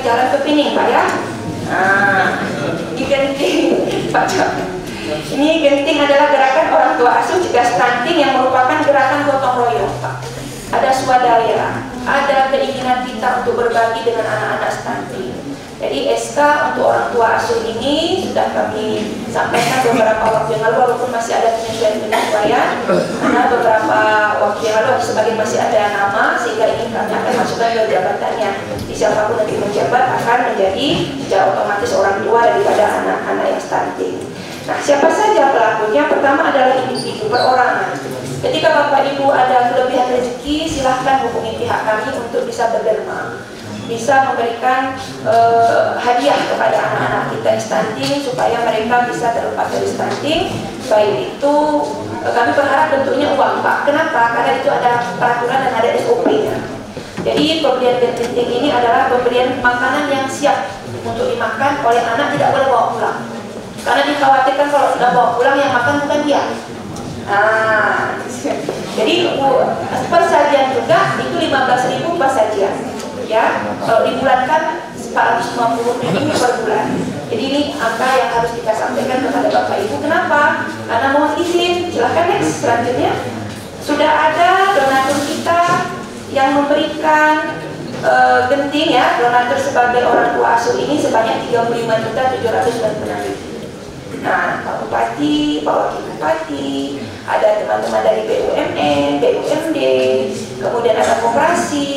jalan ke Pining, Pak ya. Nah, ini genting, Pak Camat. Ini genting adalah gerakan orang tua asuh cegah stunting yang merupakan gerakan gotong royong, Pak. Ada swadaya, ada keinginan kita untuk berbagi dengan anak-anak stunting. Jadi SK untuk orang tua asuh ini sudah kami sampaikan beberapa waktu yang lalu, walaupun masih ada penyesuaian, karena beberapa waktu yang lalu sebagian masih ada nama, sehingga ingin kami akan masukkan ke jabatannya. Di siapapun nanti menjabat akan menjadi secara otomatis orang tua daripada anak-anak yang stunting. Nah, siapa saja pelakunya? Pertama adalah individu perorangan. Ketika Bapak Ibu ada kelebihan rezeki, silahkan hubungi pihak kami untuk bisa berderma, bisa memberikan hadiah kepada anak-anak kita yang stunting supaya mereka bisa terlepas dari stunting. Baik itu kami berharap bentuknya uang, Pak. Kenapa? Karena itu ada peraturan dan ada SOP-nya. Jadi pemberian genting ini adalah pemberian makanan yang siap untuk dimakan oleh anak, tidak boleh bawa pulang. Karena dikhawatirkan kalau sudah bawa pulang yang makan bukan dia. Nah, jadi persajian juga itu 15.000 persajian. Ya, kalau dibulankan 450.000 per bulan. Jadi ini angka yang harus kita sampaikan kepada Bapak Ibu. Kenapa? Karena mohon izin, silakan next selanjutnya. Sudah ada donatur kita yang memberikan genting ya, donatur sebagai orang tua asuh ini sebanyak 35.796.000. Nah, Pak Bupati, Pak Wakil Bupati, ada teman-teman dari BUMN, BUMD, kemudian ada koperasi.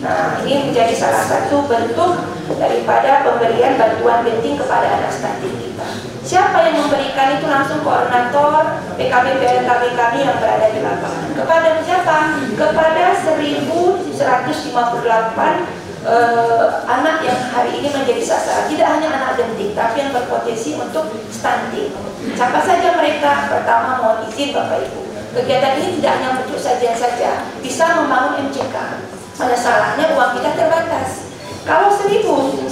Nah, ini menjadi salah satu bentuk daripada pemberian bantuan genting kepada anak stunting kita. Siapa yang memberikan itu? Langsung koordinator PKB PLKB kami yang berada di lapangan. Kepada siapa? Kepada 1.158 anak yang hari ini menjadi sasaran. Tidak hanya anak genting, tapi yang berpotensi untuk stunting. Siapa saja mereka? Pertama, mohon izin Bapak Ibu, kegiatan ini tidak hanya bentuk sajian saja, bisa membangun MCK. Masalahnya uang kita terbatas. Kalau 1.158.000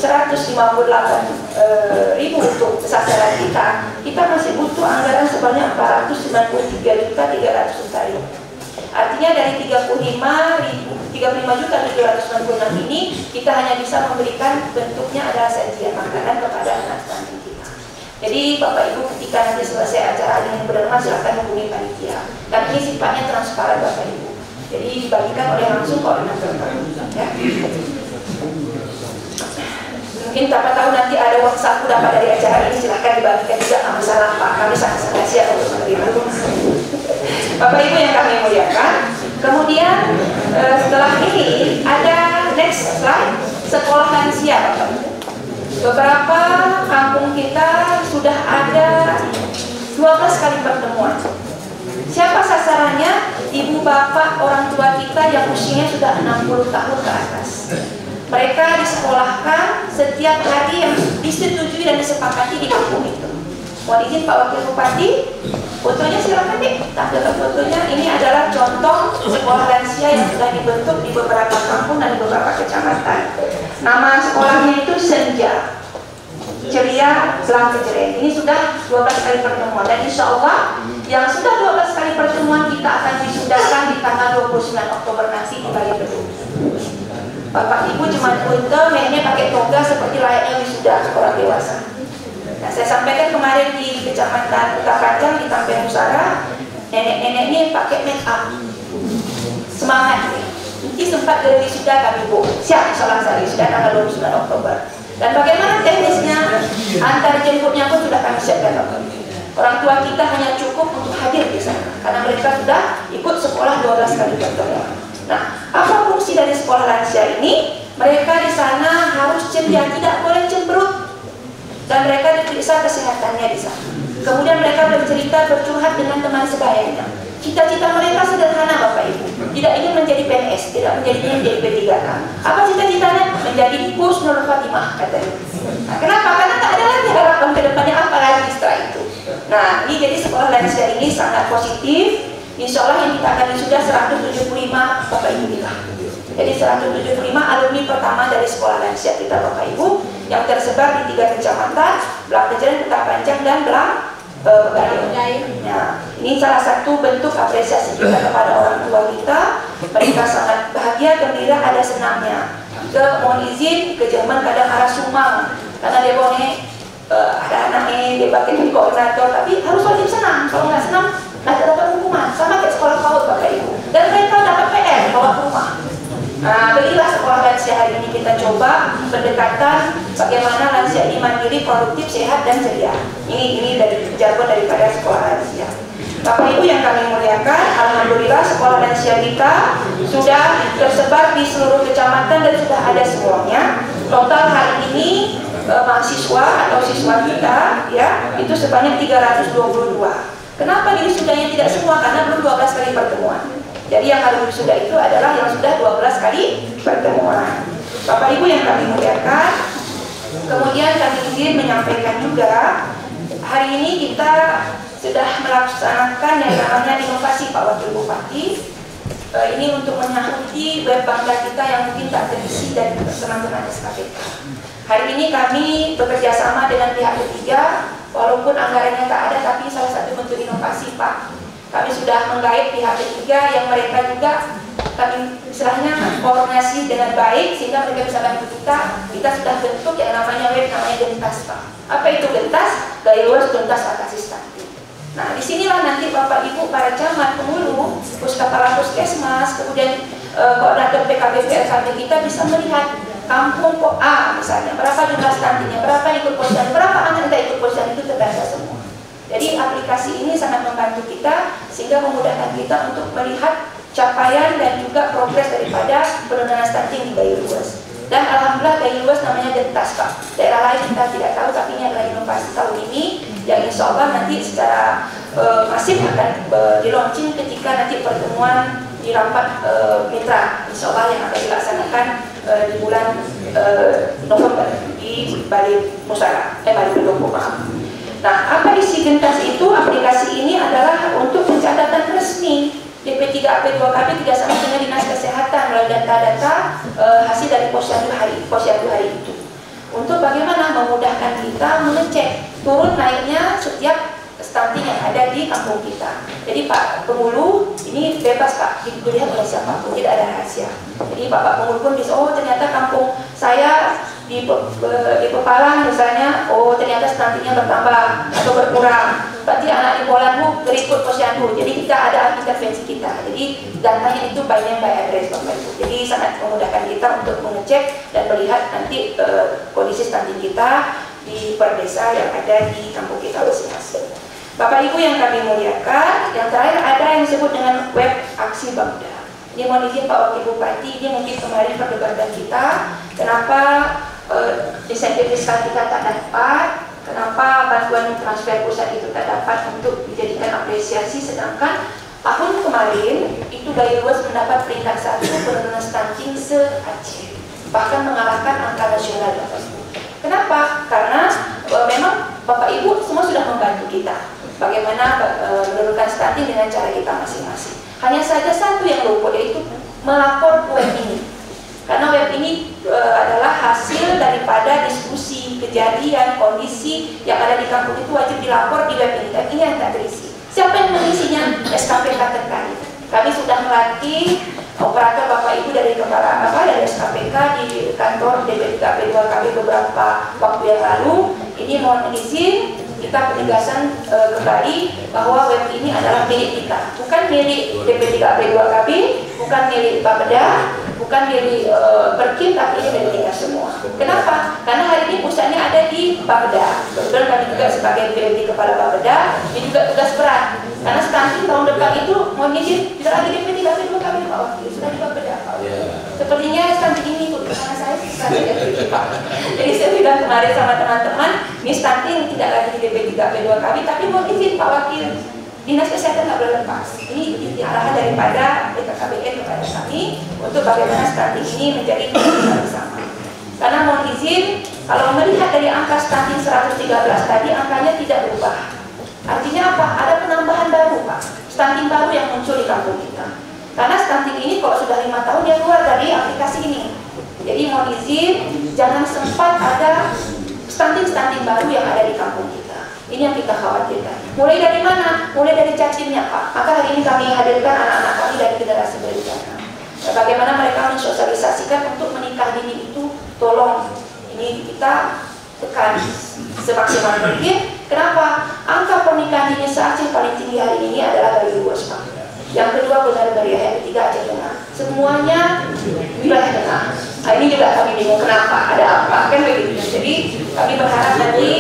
untuk sasaran kita masih butuh anggaran sebanyak 493.300 juta. Artinya dari 35.796 ini kita hanya bisa memberikan bentuknya adalah sajian makanan kepada anak stunting kita. Jadi Bapak Ibu ketika nanti selesai acara ini berderma silakan hubungi panitia. Dan ini sifatnya transparan Bapak Ibu. Jadi dibagikan oleh langsung koordinator ya. Mungkin siapa tahu nanti ada uang saku dapat dari acara ini, silahkan dibagikan juga, nggak masalah Pak. Kami sangat siap untuk menerima. Bapak Ibu yang kami muliakan. Kemudian setelah ini ada next slide, sekolah lansia Bapak Ibu. Beberapa kampung kita sudah ada 12 kali pertemuan. Siapa sasarannya? Ibu bapak orang tua kita yang usianya sudah 60 tahun ke atas. Mereka disekolahkan setiap hari yang disetujui dan disepakati di kampung itu. Mohon izin Pak Wakil Bupati, fotonya silakan deh, tampilkan fotonya. Ini adalah contoh sekolah lansia yang sudah dibentuk di beberapa kampung dan di beberapa kecamatan. Nama sekolahnya itu Senja Ceria Selang Kejeren. Ini sudah 12 kali pertemuan dan insya Allah yang sudah 12 kali pertemuan kita akan disudahkan di tanggal 29 Oktober nanti di Balai Gedung. Bapak Ibu cuma punte, mainnya pakai toga seperti layaknya wisuda orang dewasa. Nah, saya sampaikan kemarin di Kecamatan Utapanjang di Tampeng Usara, nenek-neneknya pakai make up. Semangat nih. Nanti sempat ke wisuda kami Bu. Siap salah saya sudah tanggal 29 Oktober. Dan bagaimana teknisnya? Antar jemputnya pun sudah kami siapkan Bapak. Orang tua kita hanya cukup untuk hadir di sana karena mereka sudah ikut sekolah 12 kali pertemuan. Nah, apa fungsi dari sekolah lansia ini? Mereka di sana harus ceria, tidak boleh cemberut, dan mereka diperiksa kesehatannya di sana. Kemudian mereka bercerita, bercurhat dengan teman sebayanya. Cita-cita mereka sederhana Bapak Ibu, tidak ingin menjadi PNS, tidak menjadi P3K. Apa cita-citanya? Menjadi Pus Nur Fatimah katanya. Nah, kenapa? Karena tak ada lagi harapan ke depannya apa lagi setelah itu. Nah, ini jadi sekolah lansia ini sangat positif. Insya Allah yang kita akan sudah 175 Bapak Ibu kita. Jadi 175 alumni pertama dari sekolah lansia kita Bapak Ibu yang tersebar di 3 kecamatan, Belang Kejeren, Utapanjang, dan Belang Pegadaian. Nah, ini salah satu bentuk apresiasi kita kepada orang tua kita. Mereka sangat bahagia, gembira, ada senangnya. mohon izin ke Jerman kadang arah Sumang, karena dia ada anaknya dia pakai koordinator, tapi harus wajib senam. Kalau nggak senam nanti dapat hukuman, sama kayak sekolah PAUD Bapak Ibu. Dan mereka dapat PR bawa ke rumah. Nah, berilah sekolah lansia hari ini kita coba pendekatan bagaimana lansia ini mandiri, produktif, sehat dan ceria. Ini dari jargon daripada sekolah lansia. Bapak Ibu yang kami muliakan, alhamdulillah sekolah lansia kita sudah tersebar di seluruh kecamatan dan sudah ada semuanya. Total hari ini mahasiswa atau siswa kita ya itu sebanyak 322. Kenapa diwisudanya tidak semua? Karena belum 12 kali pertemuan. Jadi yang kali wisuda itu adalah yang sudah 12 kali pertemuan. Bapak Ibu yang kami muliakan, kemudian kami ingin menyampaikan juga hari ini kita sudah melaksanakan yang namanya inovasi Pak Wakil Bupati. Ini untuk menyahuti web bangga kita yang mungkin tak terisi dari teman-teman SKPK. Hari ini kami bekerja sama dengan pihak ketiga, walaupun anggarannya tak ada, tapi salah satu bentuk inovasi Pak. Kami sudah menggait pihak ketiga yang mereka juga kami istilahnya koordinasi dengan baik sehingga mereka bisa bantu kita. Kita sudah bentuk yang namanya web namanya Gentas Pak. Apa itu Gentas? Gaya luas tuntas atasi stunting. Nah, disinilah nanti Bapak Ibu para camat, pengulu, puskapala puskesmas, kemudian koordinator PKBP RKB kita bisa melihat kampung A misalnya, berapa jumlah stuntingnya, berapa ikut posyandu, berapa anak kita ikut posyandu itu terdata semua. Jadi aplikasi ini sangat membantu kita sehingga memudahkan kita untuk melihat capaian dan juga progres daripada penurunan stunting di Gayo Luas. Dan alhamdulillah Gayo Luas namanya Gentas Pak. Daerah lain kita tidak tahu, tapi ini adalah inovasi tahun ini yang insya Allah nanti secara masif akan di-launching ketika nanti pertemuan di rapat mitra insya Allah yang akan dilaksanakan di bulan November di Bali Musara, Bali Pendopo maaf. Nah, apa isi Gentas itu? Aplikasi ini adalah untuk pencatatan resmi DP3AP2KB kerjasama dengan Dinas Kesehatan melalui data-data hasil dari posyandu hari itu. Untuk bagaimana memudahkan kita mengecek turun naiknya setiap stunting yang ada di kampung kita. Jadi Pak Pengulu ini bebas Pak, dilihat oleh siapapun, tidak ada rahasia. Jadi Bapak Pengulu pun bisa, oh ternyata kampung saya di Pepalang misalnya, oh ternyata stuntingnya bertambah atau berkurang. Berarti anak di Polandu berikut posyandu. Jadi kita ada intervensi kita. Jadi datanya itu by name by address Bapak Ibu. Jadi sangat memudahkan kita untuk mengecek dan melihat nanti kondisi stunting kita di per desa yang ada di kampung kita masing-masing. Bapak Ibu yang kami muliakan, yang terakhir ada yang disebut dengan web aksi Bangda. Ini mohon izin Pak Wakil Bupati, ini mungkin kemarin perdebatan kita, kenapa insentif fiskal kita tak dapat, kenapa bantuan transfer pusat itu tak dapat untuk dijadikan apresiasi, sedangkan tahun kemarin itu Gayo Luas mendapat peringkat 1 penurunan stunting se-Aceh, bahkan mengalahkan angka nasional. Kenapa? Karena memang Bapak Ibu semua sudah membantu kita bagaimana menurunkan stunting dengan cara kita masing-masing. Hanya saja satu yang luput, yaitu melapor ke web ini. Karena web ini adalah hasil daripada diskusi, kejadian, kondisi yang ada di kampung itu wajib dilapor di web ini. Dan ini yang tak terisi. Siapa yang mengisinya? SKPK terkait. Kami sudah melatih operator Bapak Ibu dari kepala dari SKPK di kantor DP3AP2KB beberapa waktu yang lalu. Ini mohon izin kita penegasan kembali bahwa web ini adalah milik kita, bukan milik DP3AP2KB, bukan milik Bapeda, bukan milik Perkim, tapi ini milik kita semua. Kenapa? Karena hari ini pusatnya ada di Bapeda. Kebetulan kami juga sebagai BMD Kepala Bapeda, ini juga tugas berat. Karena stunting tahun depan itu mohon izin tidak lagi DP3AP2KB Pak Wakil, sudah di Bapeda Pak. Sepertinya stunting ini tuh karena saya stunting Pak. Jadi saya bilang kemarin sama teman-teman, ini stunting tidak lagi di DP3AP2KB, tapi mohon izin Pak Wakil, Dinas Kesehatan nggak boleh lepas. Ini arahan daripada BKKBN kepada kami untuk bagaimana stunting ini menjadi keputusan bersama. Karena mohon izin, kalau melihat dari angka stunting 113 tadi, angkanya tidak berubah. Artinya apa? Ada penambahan baru Pak, stunting baru yang muncul di kampung kita. Karena stunting ini kalau sudah 5 tahun dia keluar dari aplikasi ini. Jadi mohon izin, jangan sempat ada stunting baru yang ada di kampung kita. Ini yang kita khawatirkan. Mulai dari mana? Mulai dari cacingnya Pak. Maka hari ini kami hadirkan anak-anak kami dari generasi berencana. Bagaimana mereka mensosialisasikan untuk menikah dini itu, tolong ini kita tekan semaksimal mungkin. Kenapa? Angka pernikahan dini se-Aceh paling tinggi hari ini adalah dari luar Sepang. Yang kedua Benar Meriah, yang ketiga Aceh Tengah. Semuanya wilayah tengah. Nah, ini juga kami bingung kenapa, ada apa, kan begitu. Jadi kami berharap nanti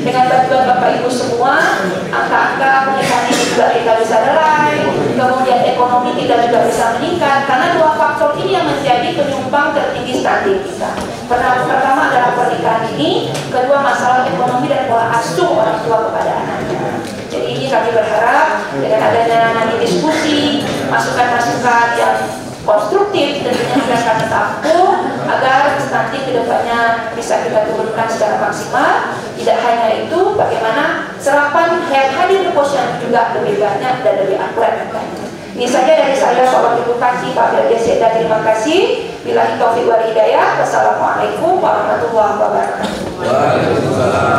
dengan bantuan Bapak Ibu semua, angka-angka pernikahan ini juga kita bisa lerai, kemudian ekonomi kita juga bisa meningkat, karena dua faktor ini yang menjadi penyumbang tertinggi stunting kita. Pertama adalah pernikahan ini, kedua masalah ekonomi dan pola asuh orang tua kepada anaknya. Jadi ini kami berharap dengan adanya nanti diskusi, masukan-masukan yang konstruktif tentunya akan kami tampung agar stunting kedepannya bisa kita turunkan secara maksimal. Tidak hanya itu, bagaimana serapan yang hadir di posyandu juga lebih banyak dan lebih akurat. Ini saja dari saya, Pak Wakil Bupati Pak Birja Seda. Terima kasih. Billahi taufiq wal hidayah. Wassalamualaikum warahmatullahi wabarakatuh.